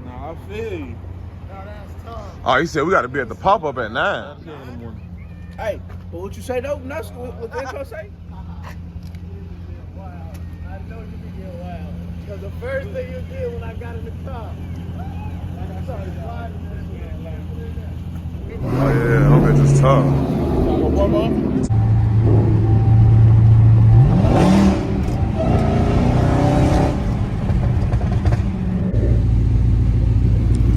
Nah, I feel you. Oh, he said we got to be at the pop-up at 9. Hey, but what you say though? Nuts, what they gonna say? Wow. I know you can get wild. Because the first thing you did when I got in the car, I started sliding this way. Oh yeah, that bitch is tough.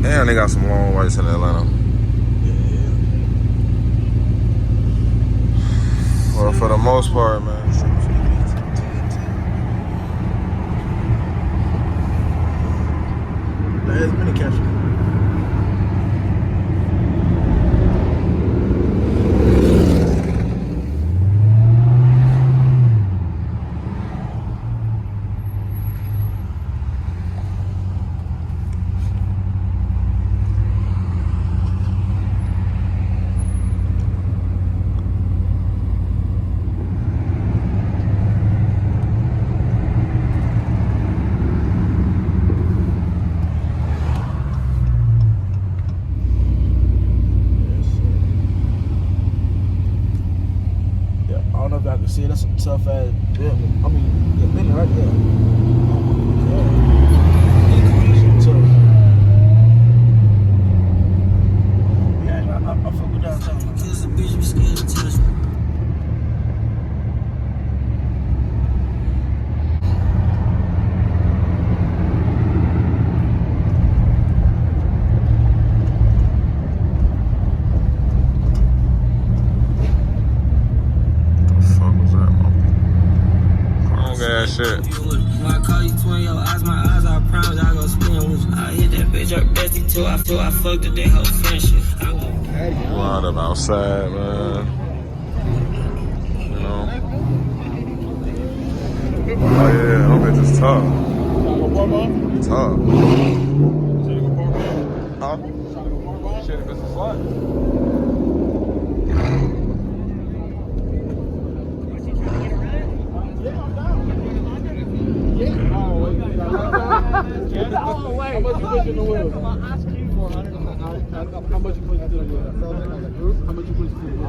Damn, they got some long whites in Atlanta. Well, for the most part, man. There's many catchers. I don't know if y'all can see it. That's some tough ass building. I mean, the building right there. Yeah, I fuck with downtown. Cause the bitch was scared to touch me. That shit. When I call you twin, your eyes, my eyes, I promise I go spin with you. I hit that bitch up bestie till I fucked the day whole friendship. Wind up outside, man. You know. Oh yeah, that bitch is tough. Tough. Huh? Shit, if it's a slide. How much you put in the wheel? How much you put into the wheel? How much you put into the wheel?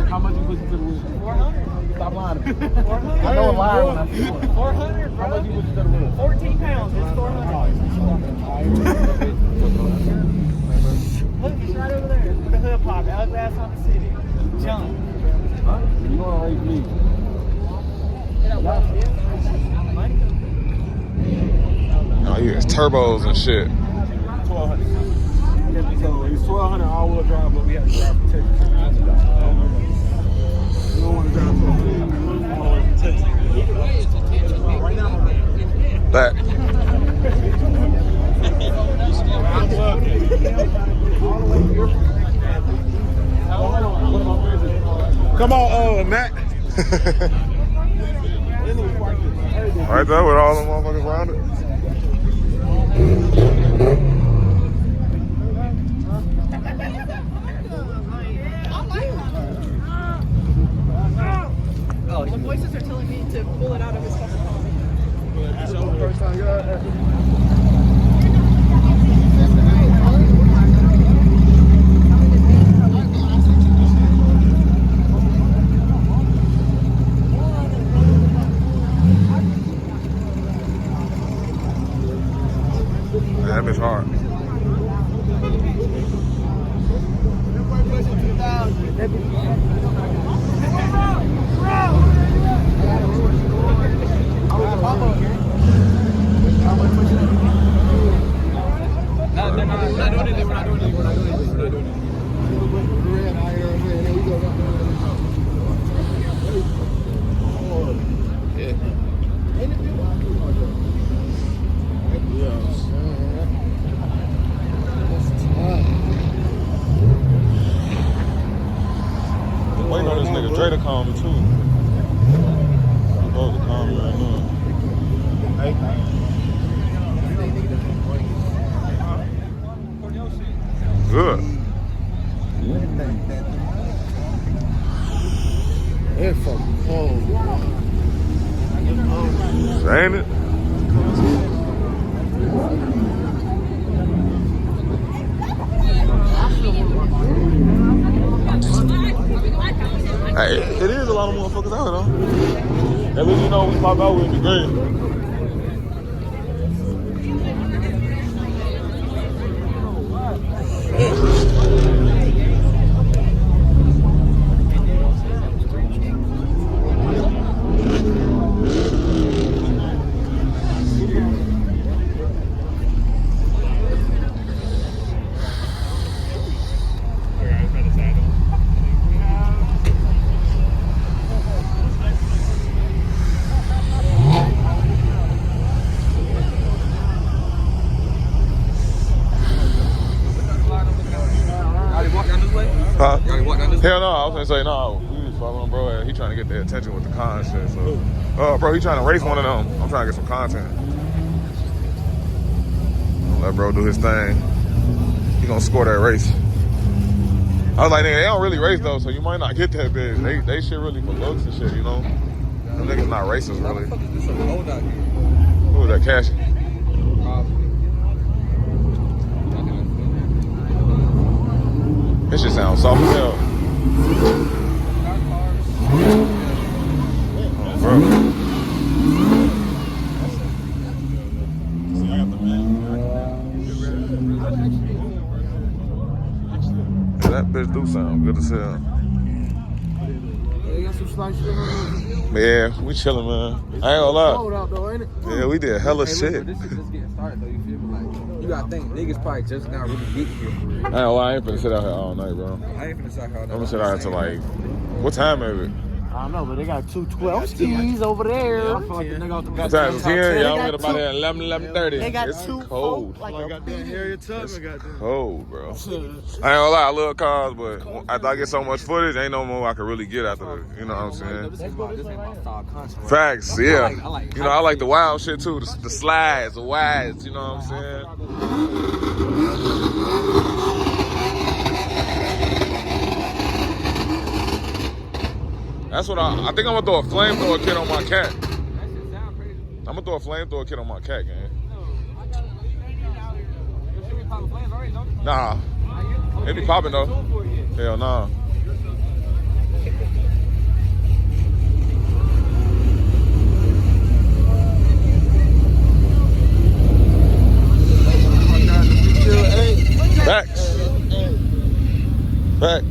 How much you put into the wheel? 400. Stop lying to me. 400. I know a lie when I see one. 400, bro. How much you put into the wheel? 14 pounds. It's 400. Look, he's right over there. With the hood pop. Out glass on the city. Jump. You want to raise me? Oh, he has turbos and shit. 1200. So it's 1200 all-wheel drive, but we have to drive for Texas. You don't want to drive for Texas. Right now, That. come on, Matt. Right there with all the motherfuckers around it. Oh, the voices are telling me to pull it out of his fucking phone. First time you're out there. That bitch hard. Waiting on this nigga Dre to call me too. He's supposed to call me right now. Good. It's fucking cold. Ain't it? Hey, it is a lot of motherfuckers out here, though. At least you know we pop out with the green. Huh? Hell no, I was gonna say no. We was following bro, and he trying to get their attention with the con shit. So, bro, he trying to race one of them. I'm trying to get some content. Let bro do his thing. He gonna score that race. I was like, nigga, they don't really race though, so you might not get that big. They shit really for looks and shit, you know. Them niggas not racers really. Who was that, Cash? This shit sounds soft as hell. Oh, bro. Yeah, that bitch do sound good as hell. Yeah, we chillin', man. I ain't gonna lie. Yeah, we did hella shit. This is just getting started, though. You feel me? Like, you gotta think niggas probably just now really getting here. I ain't gonna lie, I ain't finna sit out here all night, bro. I ain't finna sit out here all night. I'm gonna sit out here till like, what time is it? I don't know, but they got 212 skis over there. I feel like the nigga off the What time is it? 10? Y'all went about here at 11:30. They got It's two cold. like I got that Harriet Tubman got that. Cold, bro. I ain't gonna lie, I love cars, but after I get so much footage, ain't no more I can really get after the, you know what I'm saying? This ain't my style content. Facts, yeah. I like You know, I like the wild shit too, the slides, the wides, you know what I'm saying? That's what I think I'm gonna throw a flamethrower kit on my cat. I'm gonna throw a flamethrower kit on my cat, gang. Nah. It be popping though. Hell nah. Facts. Facts.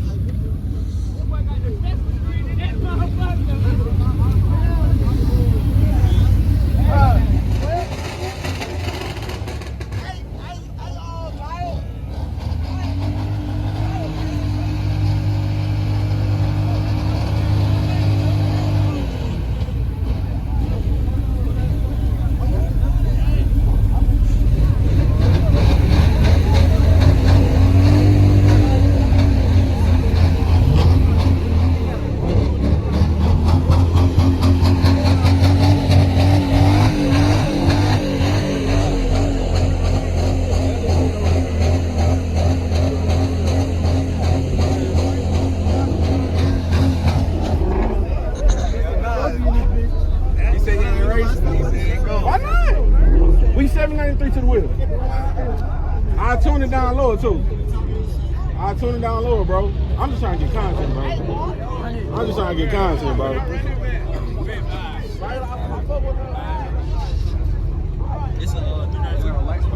$793 to the wheel. I tune it down lower too. I tune it down lower, bro. I'm just trying to get content, bro. I'm just trying to get content, bro.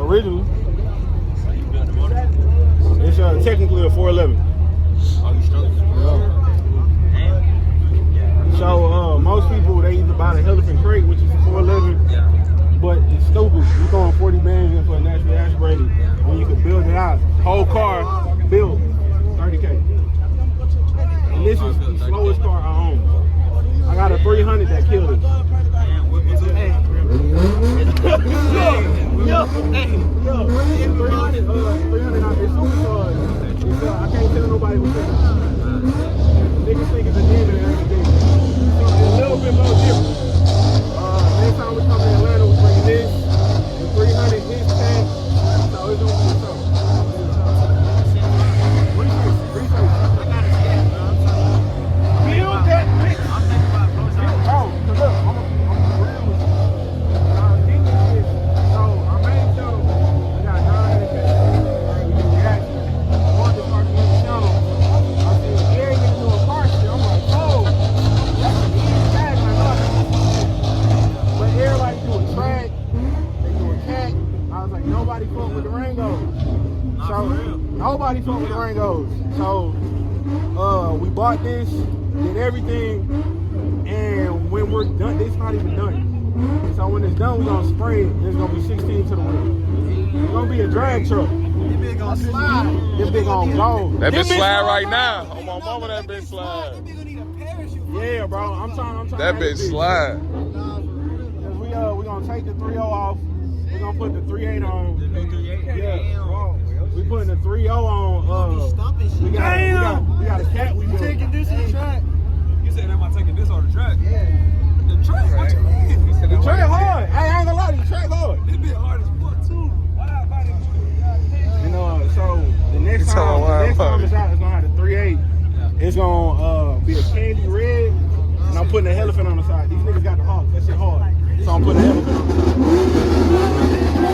Original. It's technically a 411. So most people, they either buy the elephant crate, which is a 411, but it's stupid. You're throwing 40 bands in for a naturally aspirated when you can build it out. Whole car built $30K. And this is the slowest car I own. I got a 300 that killed it. Yo, 300 out there supercars. I can't tell nobody what's in it. Niggas think it's a demon and everything. So it's a little bit more different. Next time we come to Atlanta, we bring this, the 300 his tank, so it's gonna be something. What do you think? I got a sketch, bro. Build that bitch. I'm thinking about closing. Oh, look, I'm real with you. So I made sure I got 900K. I wanted to start doing the channel. I said, yeah, you can do a car shit. I'm like, oh. nobody fuck with the Rangos. So nobody fuck with the Rangos. So we bought this, did everything, and when we're done, it's not even done. So when it's done, we're gonna spray it. There's gonna be 16 to the wheel. It's gonna be a drag truck. This bitch gonna slide. This big gonna go. That bitch slide right now. On my mama, that bitch slide. This bitch gonna need a parachute. Yeah, bro. I'm trying. That bitch slide. We gonna take the 3.0 off. We're gonna put the 3.8 on. The new 3.8? Yeah. We putting the 3.0 on. We got a cat. We Taking this to the track. You said, am I taking this on the track? Yeah. The track? What you mean? The track hard. Hey, I ain't gonna lie to you. The track hard. This bit hard as fuck too. Why about it? And so the next time it's out, it's gonna have the 3.8. It's gonna be a candy red, and I'm putting an elephant on the side. These niggas got the hawks. That shit hard. So I'm putting an elephant on the side.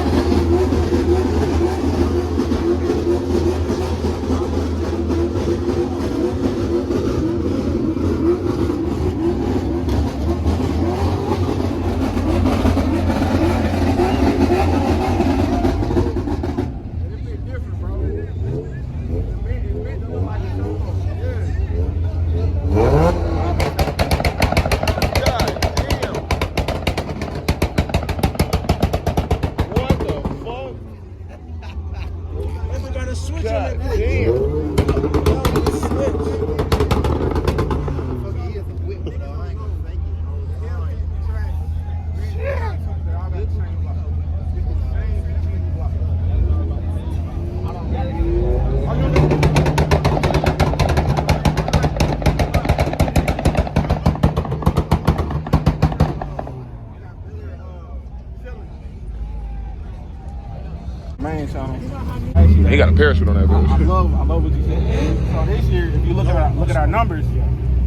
He got a parachute on that bitch. I love what you said. So this year, if you look at our numbers,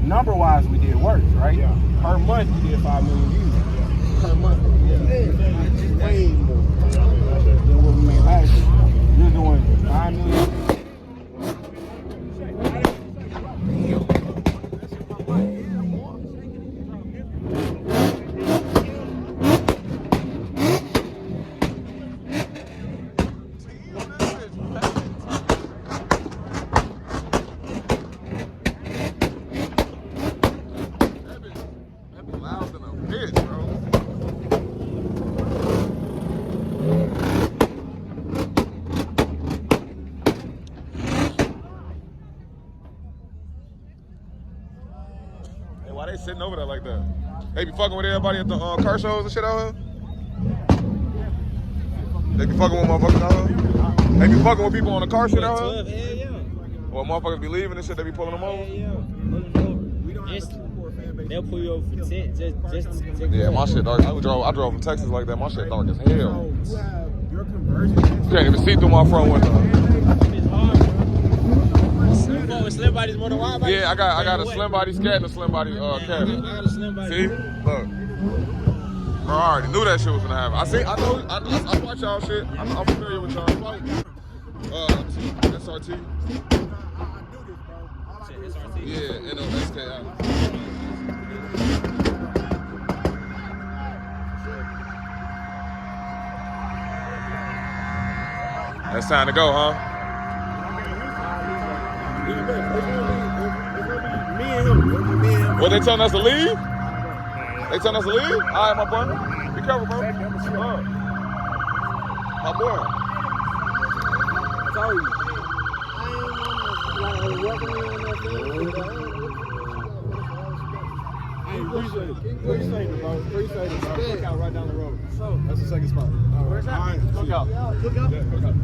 number-wise, we did worse, right? Yeah. Per month, we did 5 million views. Per month, way more than what we made last year. You're doing 5 million. Why they sitting over there like that? They be fucking with everybody at the car shows and shit out here? They be fucking with motherfuckers out here? They be fucking with people on the car shit out here? 12, hell yeah. Or motherfuckers be leaving and shit, they be pulling them over? Hell yeah. They'll pull you over for 10, just to take Yeah, my shit dark. I drove from Texas like that. My shit dark as hell. You have your conversion. You can't even see through my front window. It's hard, bro. Slim bodies more than wide bodies. Yeah, I got a slim body scat and a slim body cabin. I got a slim body. See? Look. Bro, I already knew that shit was gonna happen. I watch y'all shit. I'm familiar with y'all fight. SRT. SRT. Yeah, NOSKI. That's time to go, huh? Me and him. What, they telling us to leave? They telling us to leave? All right, my boy. Be careful, bro. My boy. I told you. I ain't appreciate it, bro. Appreciate it, bro. Cookout right down the road. So that's the second spot. Where's that? All right, cookout. Cookout? Yeah, cookout.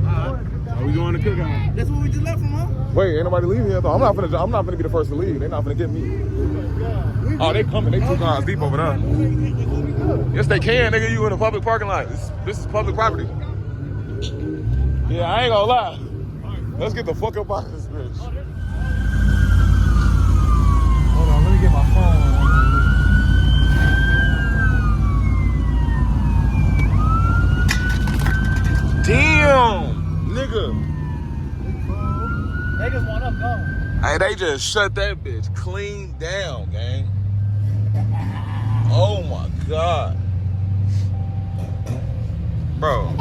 Are we going to cookout? That's what we just left from, huh? Wait, ain't nobody leaving here though. I'm not finna be the first to leave. They not finna get me. Oh, they coming. They 2 cars deep over there. Yes, they can, nigga. You in a public parking lot. This is public property. Yeah, I ain't gonna lie. Let's get the fuck up out of this bitch. Hold on, let me get my phone. Damn, nigga. They just want up going. Hey, they just shut that bitch clean down, gang. Oh my God. Bro.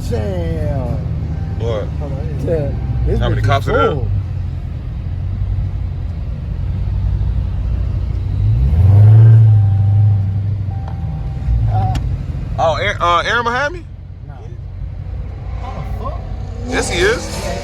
Damn. What? This How many bitch cops is are there? full. Oh, Aaron behind me? Nah. How the fuck? Yes, he is.